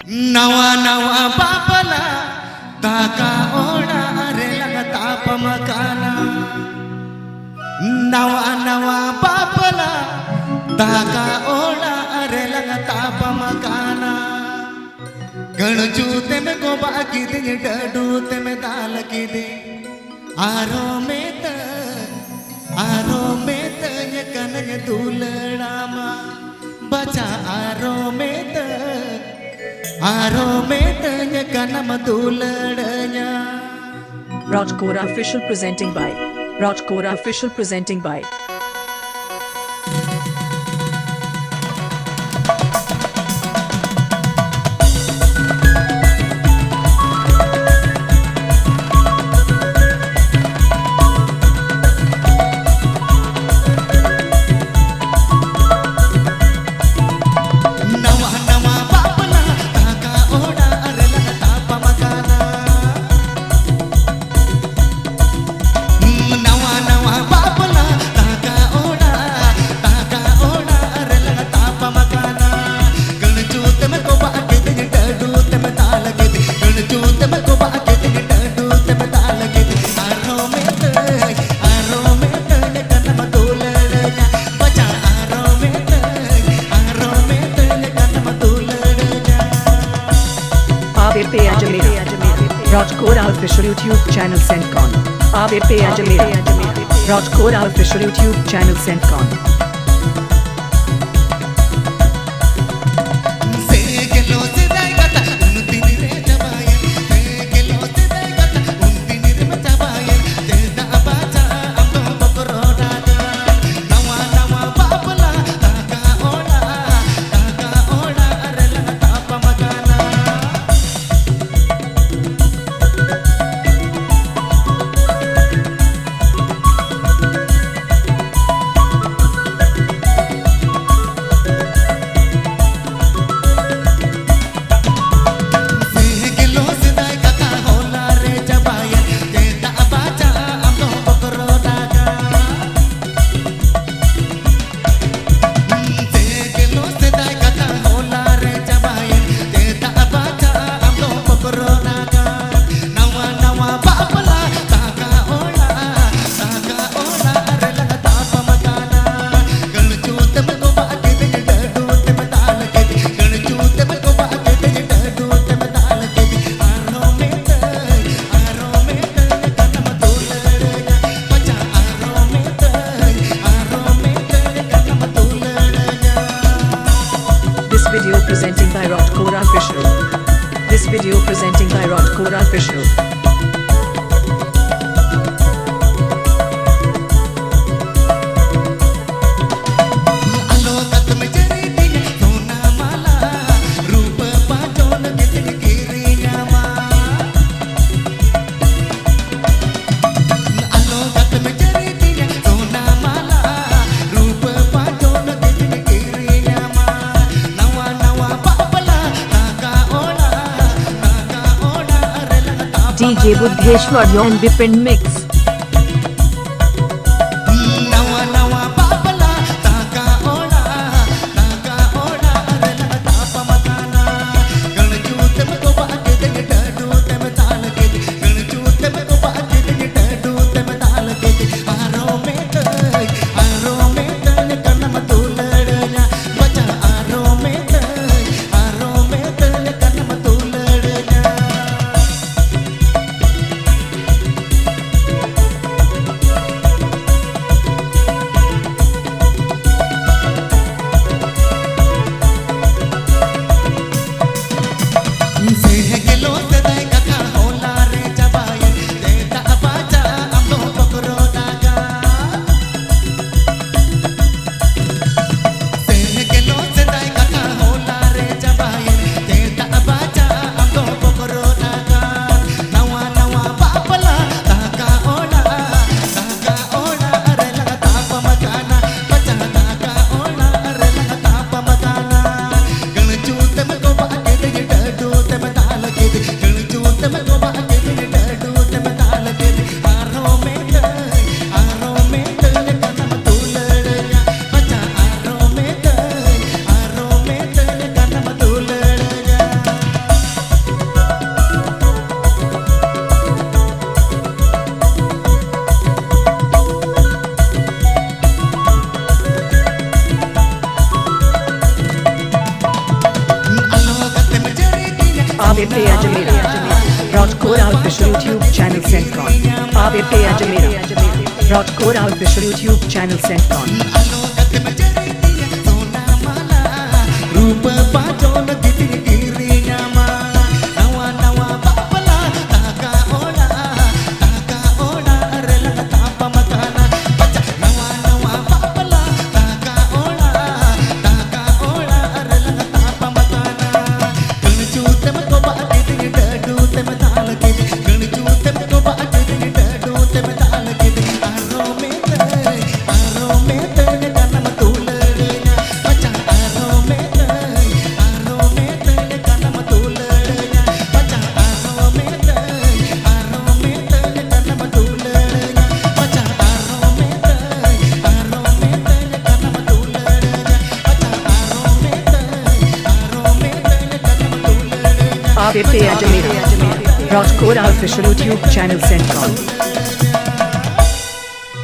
नवा नवा बापला ताका ओढा अरे लगता पमकाना नवा नवा बापला ताका ओढा अरे लगता पमकाना गणजूते में को बाकी दे डूते में दाल की दे आरो में त ये कनन दूलड़ामा बचा आरो में त ये कनम दूलड़nya Rajkora official presenting by Rajkora official presenting by Rajkora official YouTube channel Centcon. AVP Ajmer. Rajkora official YouTube channel Centcon. Video presenting by Rajkora official. This video presenting by Rajkora official. DJ Buddheshwar on Bipin Mix. AVP Ajamera. Rajkora official YouTube channel Centcon. AVP Ajamera. Rajkora official YouTube channel Centcon. रूप पाचोन किती गिरी नामा नवा नवा बापला ताका ओढा रेला ताप मकाना नवा नवा बापला ताका ओढा रेला ताप मकाना गणचूते में को बात दी डडूते में दाल के गणचूते में को बात दी डडूते में दाल के आरो में ते कनम तूलड़ना मचा आरो में AVP Ajamera. Rajkora official YouTube channel Centcon.